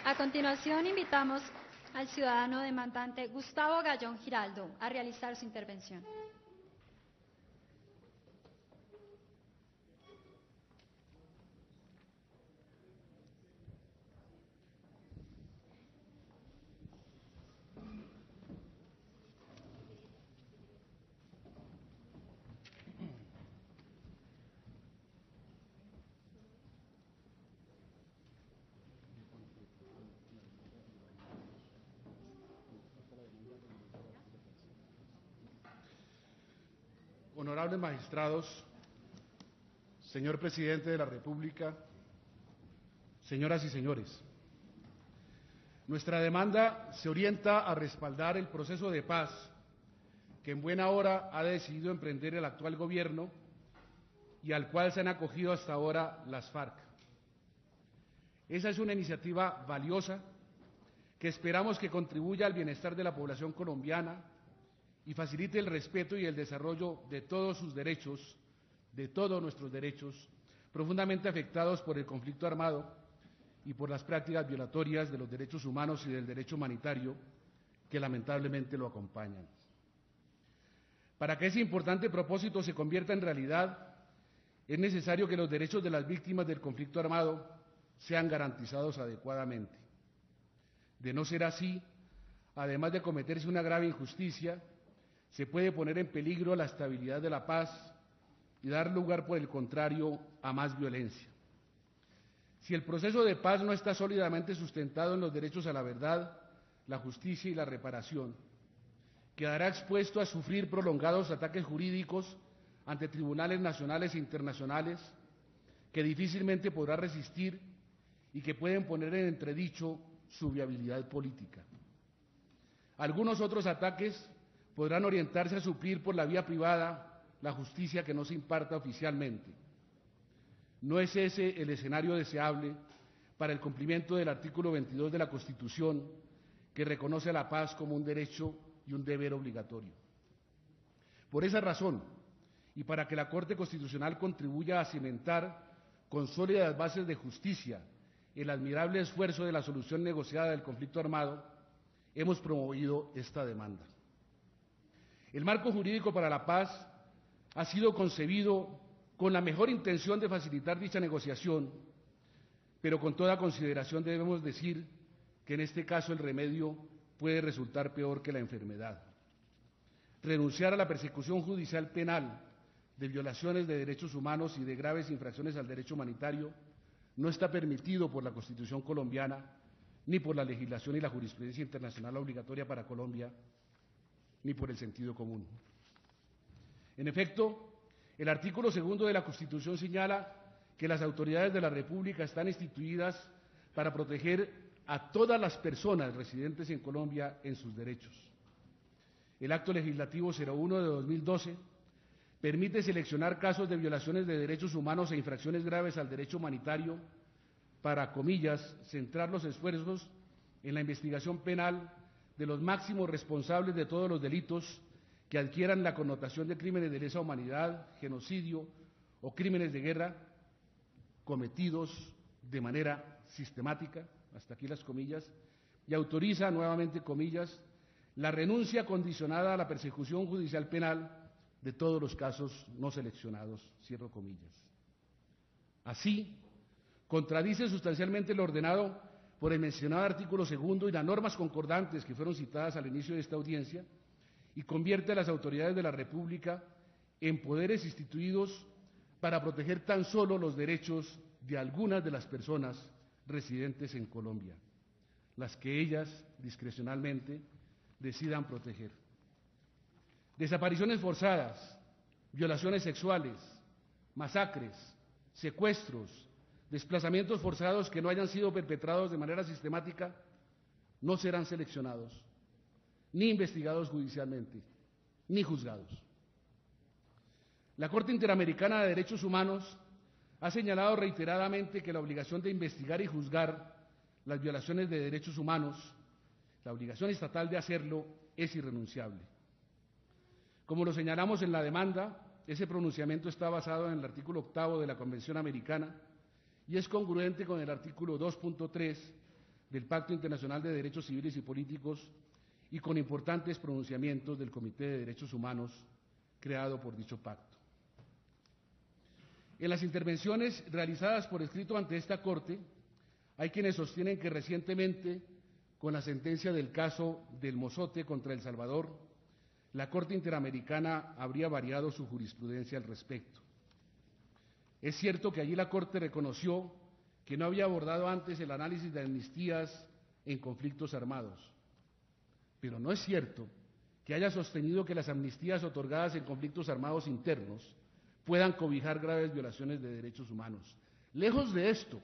A continuación, invitamos al ciudadano demandante Gustavo Gallón Giraldo a realizar su intervención. Honorables magistrados, señor presidente de la República, señoras y señores, nuestra demanda se orienta a respaldar el proceso de paz que en buena hora ha decidido emprender el actual gobierno y al cual se han acogido hasta ahora las FARC. Esa es una iniciativa valiosa que esperamos que contribuya al bienestar de la población colombiana y facilite el respeto y el desarrollo de todos sus derechos, de todos nuestros derechos, profundamente afectados por el conflicto armado y por las prácticas violatorias de los derechos humanos y del derecho humanitario que lamentablemente lo acompañan. Para que ese importante propósito se convierta en realidad, es necesario que los derechos de las víctimas del conflicto armado sean garantizados adecuadamente. De no ser así, además de cometerse una grave injusticia, se puede poner en peligro la estabilidad de la paz y dar lugar, por el contrario, a más violencia. Si el proceso de paz no está sólidamente sustentado en los derechos a la verdad, la justicia y la reparación, quedará expuesto a sufrir prolongados ataques jurídicos ante tribunales nacionales e internacionales que difícilmente podrá resistir y que pueden poner en entredicho su viabilidad política. Algunos otros ataques podrán orientarse a suplir por la vía privada la justicia que no se imparta oficialmente. No es ese el escenario deseable para el cumplimiento del artículo 22 de la Constitución, que reconoce a la paz como un derecho y un deber obligatorio. Por esa razón, y para que la Corte Constitucional contribuya a cimentar con sólidas bases de justicia el admirable esfuerzo de la solución negociada del conflicto armado, hemos promovido esta demanda. El marco jurídico para la paz ha sido concebido con la mejor intención de facilitar dicha negociación, pero con toda consideración debemos decir que en este caso el remedio puede resultar peor que la enfermedad. Renunciar a la persecución judicial penal de violaciones de derechos humanos y de graves infracciones al derecho humanitario no está permitido por la Constitución colombiana ni por la legislación y la jurisprudencia internacional obligatoria para Colombia, ni por el sentido común. En efecto, el artículo 2 de la Constitución señala que las autoridades de la República están instituidas para proteger a todas las personas residentes en Colombia en sus derechos. El Acto Legislativo 01 de 2012 permite seleccionar casos de violaciones de derechos humanos e infracciones graves al derecho humanitario para, comillas, centrar los esfuerzos en la investigación penal de los máximos responsables de todos los delitos que adquieran la connotación de crímenes de lesa humanidad, genocidio o crímenes de guerra cometidos de manera sistemática, hasta aquí las comillas, y autoriza, nuevamente comillas, la renuncia condicionada a la persecución judicial penal de todos los casos no seleccionados, cierro comillas. Así, contradice sustancialmente lo ordenado por el mencionado artículo 2 y las normas concordantes que fueron citadas al inicio de esta audiencia, y convierte a las autoridades de la República en poderes instituidos para proteger tan solo los derechos de algunas de las personas residentes en Colombia, las que ellas discrecionalmente decidan proteger. Desapariciones forzadas, violaciones sexuales, masacres, secuestros, desplazamientos forzados que no hayan sido perpetrados de manera sistemática no serán seleccionados, ni investigados judicialmente, ni juzgados. La Corte Interamericana de Derechos Humanos ha señalado reiteradamente que la obligación de investigar y juzgar las violaciones de derechos humanos, la obligación estatal de hacerlo, es irrenunciable. Como lo señalamos en la demanda, ese pronunciamiento está basado en el artículo 8 de la Convención Americana y es congruente con el artículo 2.3 del Pacto Internacional de Derechos Civiles y Políticos y con importantes pronunciamientos del Comité de Derechos Humanos creado por dicho pacto. En las intervenciones realizadas por escrito ante esta Corte, hay quienes sostienen que recientemente, con la sentencia del caso del Mozote contra El Salvador, la Corte Interamericana habría variado su jurisprudencia al respecto. Es cierto que allí la Corte reconoció que no había abordado antes el análisis de amnistías en conflictos armados, pero no es cierto que haya sostenido que las amnistías otorgadas en conflictos armados internos puedan cobijar graves violaciones de derechos humanos. Lejos de esto,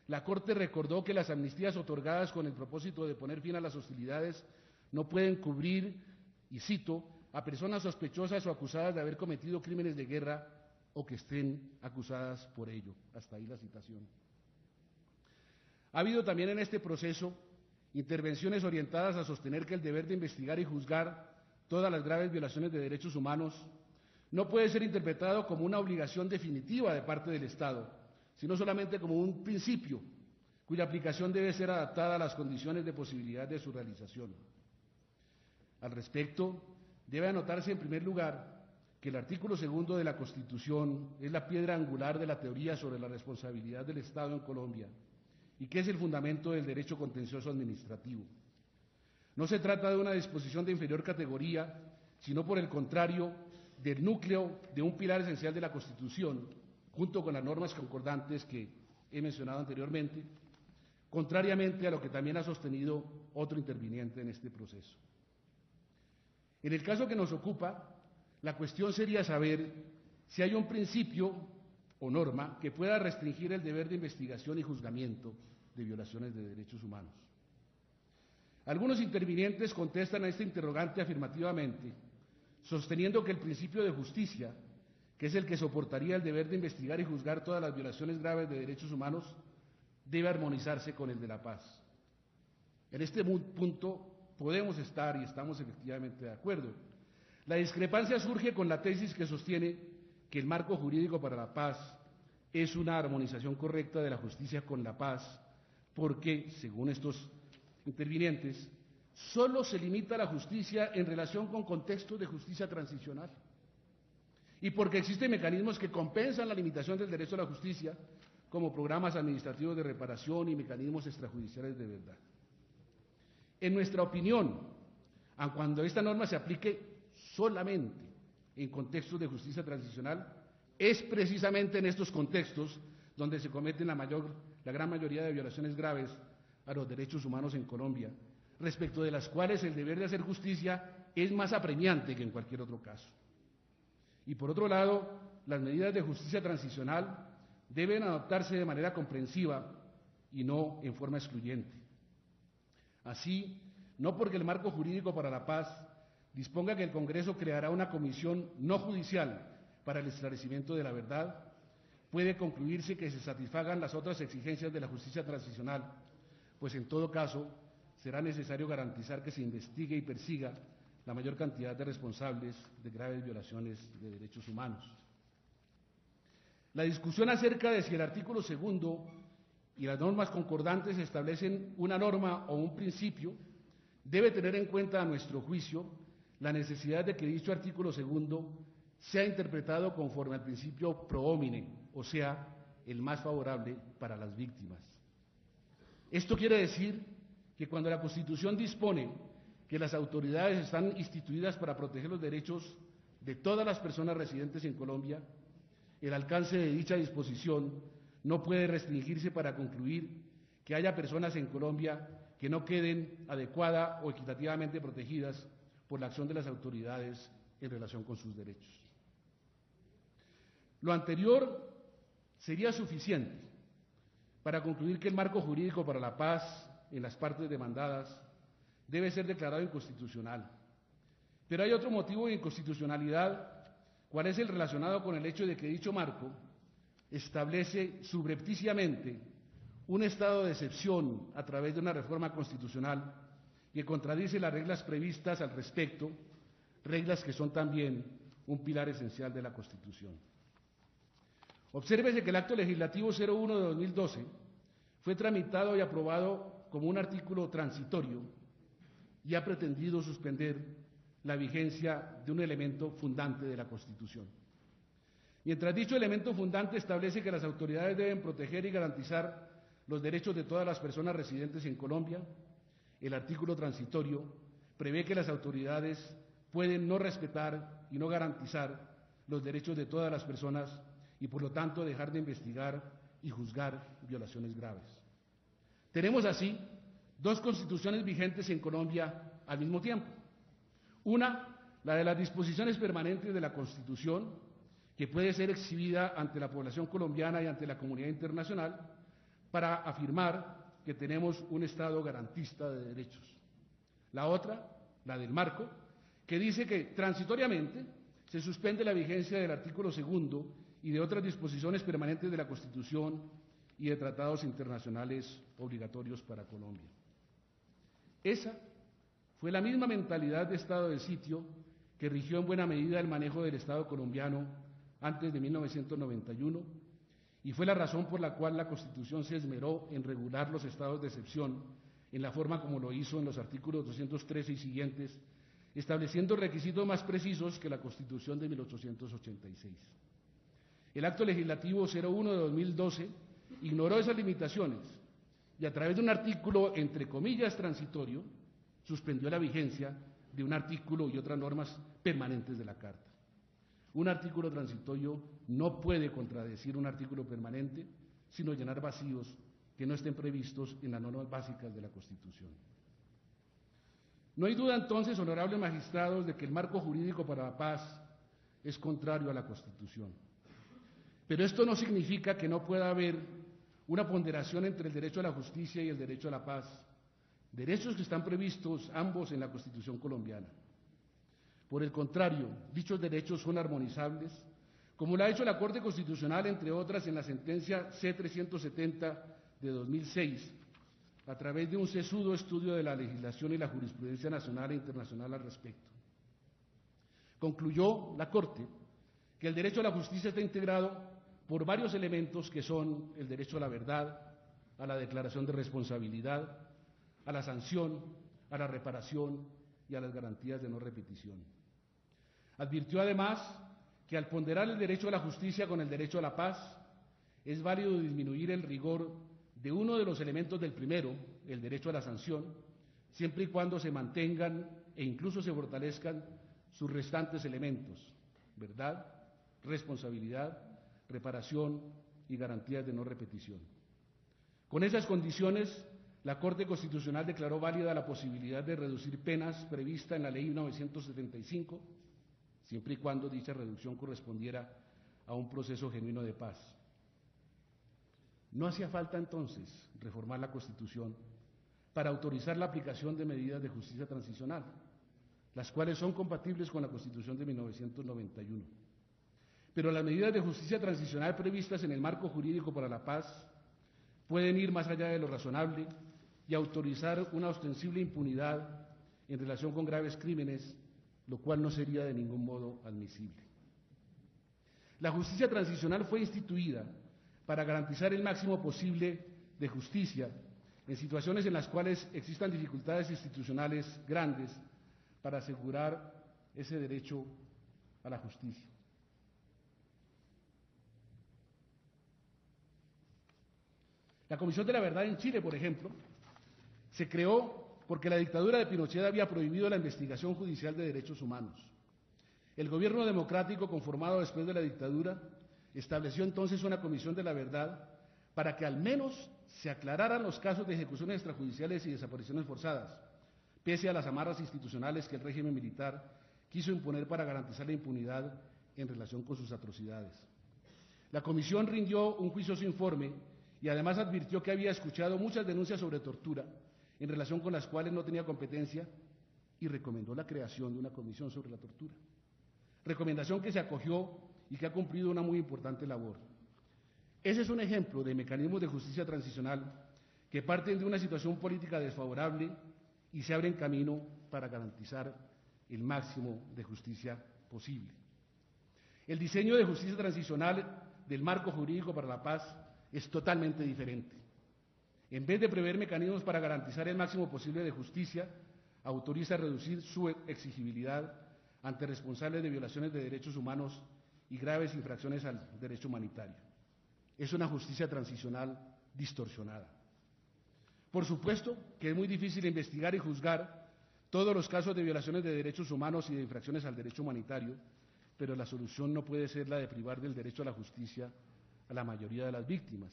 la Corte recordó que las amnistías otorgadas con el propósito de poner fin a las hostilidades no pueden cubrir, y cito, a personas sospechosas o acusadas de haber cometido crímenes de guerra o que estén acusadas por ello. Hasta ahí la citación. Ha habido también en este proceso intervenciones orientadas a sostener que el deber de investigar y juzgar todas las graves violaciones de derechos humanos no puede ser interpretado como una obligación definitiva de parte del Estado, sino solamente como un principio cuya aplicación debe ser adaptada a las condiciones de posibilidad de su realización. Al respecto, debe anotarse en primer lugar que el artículo 2 de la Constitución es la piedra angular de la teoría sobre la responsabilidad del Estado en Colombia y que es el fundamento del derecho contencioso administrativo. No se trata de una disposición de inferior categoría, sino por el contrario, del núcleo de un pilar esencial de la Constitución, junto con las normas concordantes que he mencionado anteriormente, contrariamente a lo que también ha sostenido otro interviniente en este proceso. En el caso que nos ocupa, la cuestión sería saber si hay un principio o norma que pueda restringir el deber de investigación y juzgamiento de violaciones de derechos humanos. Algunos intervinientes contestan a este interrogante afirmativamente, sosteniendo que el principio de justicia, que es el que soportaría el deber de investigar y juzgar todas las violaciones graves de derechos humanos, debe armonizarse con el de la paz. En este punto podemos estar y estamos efectivamente de acuerdo. La discrepancia surge con la tesis que sostiene que el marco jurídico para la paz es una armonización correcta de la justicia con la paz, porque, según estos intervinientes, solo se limita la justicia en relación con contextos de justicia transicional y porque existen mecanismos que compensan la limitación del derecho a la justicia, como programas administrativos de reparación y mecanismos extrajudiciales de verdad. En nuestra opinión, aun cuando esta norma se aplique solamente en contextos de justicia transicional, es precisamente en estos contextos donde se cometen la gran mayoría de violaciones graves a los derechos humanos en Colombia, respecto de las cuales el deber de hacer justicia es más apremiante que en cualquier otro caso. Y por otro lado, las medidas de justicia transicional deben adoptarse de manera comprensiva y no en forma excluyente. Así, no porque el marco jurídico para la paz disponga que el Congreso creará una comisión no judicial para el esclarecimiento de la verdad, puede concluirse que se satisfagan las otras exigencias de la justicia transicional, pues en todo caso será necesario garantizar que se investigue y persiga la mayor cantidad de responsables de graves violaciones de derechos humanos. La discusión acerca de si el artículo 2 y las normas concordantes establecen una norma o un principio debe tener en cuenta, a nuestro juicio, la necesidad de que dicho artículo 2 sea interpretado conforme al principio pro homine, o sea, el más favorable para las víctimas. Esto quiere decir que cuando la Constitución dispone que las autoridades están instituidas para proteger los derechos de todas las personas residentes en Colombia, el alcance de dicha disposición no puede restringirse para concluir que haya personas en Colombia que no queden adecuada o equitativamente protegidas por la acción de las autoridades en relación con sus derechos. Lo anterior sería suficiente para concluir que el marco jurídico para la paz en las partes demandadas debe ser declarado inconstitucional. Pero hay otro motivo de inconstitucionalidad, cuál es el relacionado con el hecho de que dicho marco establece subrepticiamente un estado de excepción a través de una reforma constitucional que contradice las reglas previstas al respecto, reglas que son también un pilar esencial de la Constitución. Obsérvese que el acto legislativo 01 de 2012 fue tramitado y aprobado como un artículo transitorio y ha pretendido suspender la vigencia de un elemento fundante de la Constitución. Mientras dicho elemento fundante establece que las autoridades deben proteger y garantizar los derechos de todas las personas residentes en Colombia, el artículo transitorio prevé que las autoridades pueden no respetar y no garantizar los derechos de todas las personas y por lo tanto dejar de investigar y juzgar violaciones graves. Tenemos así dos constituciones vigentes en Colombia al mismo tiempo. Una, la de las disposiciones permanentes de la Constitución, que puede ser exhibida ante la población colombiana y ante la comunidad internacional para afirmar que tenemos un Estado garantista de derechos. La otra, la del marco, que dice que transitoriamente se suspende la vigencia del artículo 2 y de otras disposiciones permanentes de la Constitución y de tratados internacionales obligatorios para Colombia. Esa fue la misma mentalidad de estado de sitio que rigió en buena medida el manejo del Estado colombiano antes de 1991 y fue la razón por la cual la Constitución se esmeró en regular los estados de excepción en la forma como lo hizo en los artículos 213 y siguientes, estableciendo requisitos más precisos que la Constitución de 1886. El Acto Legislativo 01 de 2012 ignoró esas limitaciones y a través de un artículo, entre comillas, transitorio, suspendió la vigencia de un artículo y otras normas permanentes de la Carta. Un artículo transitorio no puede contradecir un artículo permanente, sino llenar vacíos que no estén previstos en las normas básicas de la Constitución. No hay duda entonces, honorables magistrados, de que el marco jurídico para la paz es contrario a la Constitución. Pero esto no significa que no pueda haber una ponderación entre el derecho a la justicia y el derecho a la paz, derechos que están previstos ambos en la Constitución colombiana. Por el contrario, dichos derechos son armonizables, como lo ha hecho la Corte Constitucional, entre otras, en la sentencia C-370 de 2006, a través de un sesudo estudio de la legislación y la jurisprudencia nacional e internacional al respecto. Concluyó la Corte que el derecho a la justicia está integrado por varios elementos que son el derecho a la verdad, a la declaración de responsabilidad, a la sanción, a la reparación y a las garantías de no repetición. Advirtió además que al ponderar el derecho a la justicia con el derecho a la paz, es válido disminuir el rigor de uno de los elementos del primero, el derecho a la sanción, siempre y cuando se mantengan e incluso se fortalezcan sus restantes elementos: verdad, responsabilidad, reparación y garantías de no repetición. Con esas condiciones, la Corte Constitucional declaró válida la posibilidad de reducir penas prevista en la Ley 975, siempre y cuando dicha reducción correspondiera a un proceso genuino de paz. No hacía falta entonces reformar la Constitución para autorizar la aplicación de medidas de justicia transicional, las cuales son compatibles con la Constitución de 1991. Pero las medidas de justicia transicional previstas en el marco jurídico para la paz pueden ir más allá de lo razonable y autorizar una ostensible impunidad en relación con graves crímenes, lo cual no sería de ningún modo admisible. La justicia transicional fue instituida para garantizar el máximo posible de justicia en situaciones en las cuales existan dificultades institucionales grandes para asegurar ese derecho a la justicia. La Comisión de la Verdad en Chile, por ejemplo, se creó porque la dictadura de Pinochet había prohibido la investigación judicial de derechos humanos. El gobierno democrático, conformado después de la dictadura, estableció entonces una Comisión de la Verdad para que al menos se aclararan los casos de ejecuciones extrajudiciales y desapariciones forzadas, pese a las amarras institucionales que el régimen militar quiso imponer para garantizar la impunidad en relación con sus atrocidades. La Comisión rindió un juicioso informe y además advirtió que había escuchado muchas denuncias sobre tortura, en relación con las cuales no tenía competencia, y recomendó la creación de una comisión sobre la tortura. Recomendación que se acogió y que ha cumplido una muy importante labor. Ese es un ejemplo de mecanismos de justicia transicional que parten de una situación política desfavorable y se abren camino para garantizar el máximo de justicia posible. El diseño de justicia transicional del marco jurídico para la paz es totalmente diferente. en vez de prever mecanismos para garantizar el máximo posible de justicia, autoriza reducir su exigibilidad ante responsables de violaciones de derechos humanos y graves infracciones al derecho humanitario. Es una justicia transicional distorsionada. Por supuesto que es muy difícil investigar y juzgar todos los casos de violaciones de derechos humanos y de infracciones al derecho humanitario, pero la solución no puede ser la de privar del derecho a la justicia a la mayoría de las víctimas.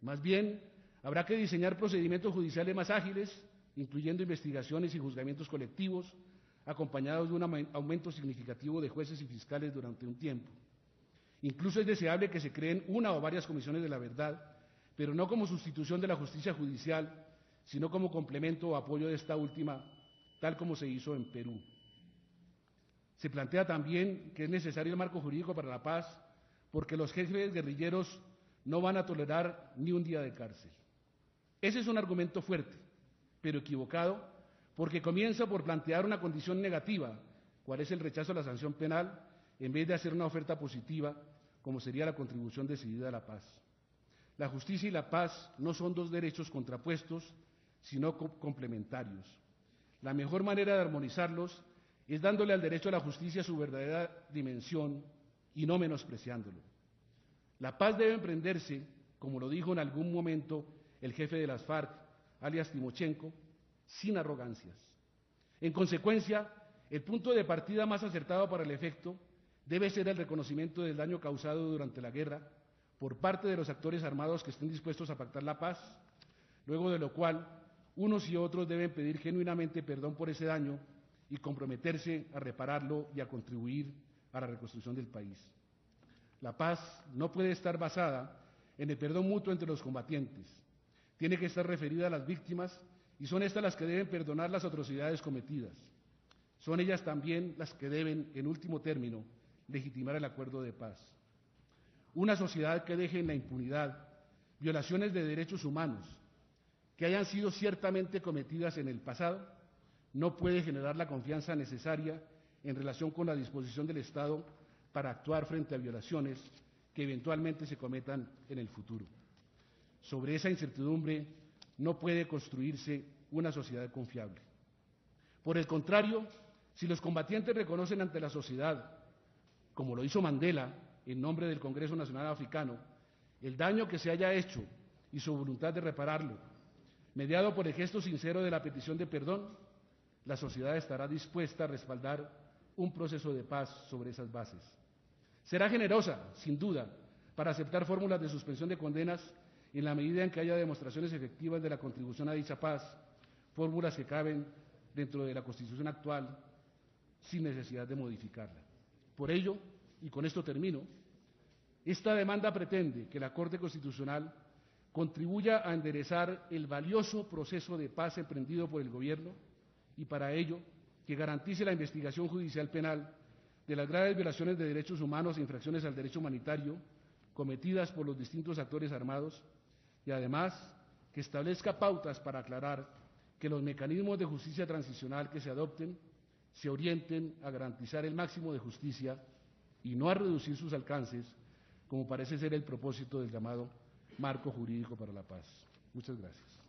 Más bien, habrá que diseñar procedimientos judiciales más ágiles, incluyendo investigaciones y juzgamientos colectivos, acompañados de un aumento significativo de jueces y fiscales durante un tiempo. Incluso es deseable que se creen una o varias comisiones de la verdad, pero no como sustitución de la justicia judicial, sino como complemento o apoyo de esta última, tal como se hizo en Perú. Se plantea también que es necesario el marco jurídico para la paz, porque los jefes guerrilleros no van a tolerar ni un día de cárcel. Ese es un argumento fuerte, pero equivocado, porque comienza por plantear una condición negativa, cuál es el rechazo a la sanción penal, en vez de hacer una oferta positiva, como sería la contribución decidida a la paz. La justicia y la paz no son dos derechos contrapuestos, sino complementarios. La mejor manera de armonizarlos es dándole al derecho a la justicia su verdadera dimensión y no menospreciándolo. La paz debe emprenderse, como lo dijo en algún momento el jefe de las FARC, alias Timochenko, sin arrogancias. En consecuencia, el punto de partida más acertado para el efecto debe ser el reconocimiento del daño causado durante la guerra por parte de los actores armados que estén dispuestos a pactar la paz, luego de lo cual unos y otros deben pedir genuinamente perdón por ese daño y comprometerse a repararlo y a contribuir a la reconstrucción del país. La paz no puede estar basada en el perdón mutuo entre los combatientes. Tiene que estar referida a las víctimas y son estas las que deben perdonar las atrocidades cometidas. Son ellas también las que deben, en último término, legitimar el acuerdo de paz. Una sociedad que deje en la impunidad violaciones de derechos humanos que hayan sido ciertamente cometidas en el pasado no puede generar la confianza necesaria en relación con la disposición del Estado para actuar frente a violaciones que eventualmente se cometan en el futuro. Sobre esa incertidumbre no puede construirse una sociedad confiable. Por el contrario, si los combatientes reconocen ante la sociedad, como lo hizo Mandela en nombre del Congreso Nacional Africano, el daño que se haya hecho y su voluntad de repararlo, mediado por el gesto sincero de la petición de perdón, la sociedad estará dispuesta a respaldar un proceso de paz sobre esas bases. Será generosa, sin duda, para aceptar fórmulas de suspensión de condenas en la medida en que haya demostraciones efectivas de la contribución a dicha paz, fórmulas que caben dentro de la Constitución actual sin necesidad de modificarla. Por ello, y con esto termino, esta demanda pretende que la Corte Constitucional contribuya a enderezar el valioso proceso de paz emprendido por el Gobierno y para ello que garantice la investigación judicial penal de las graves violaciones de derechos humanos e infracciones al derecho humanitario cometidas por los distintos actores armados y además que establezca pautas para aclarar que los mecanismos de justicia transicional que se adopten se orienten a garantizar el máximo de justicia y no a reducir sus alcances, como parece ser el propósito del llamado marco jurídico para la paz. Muchas gracias.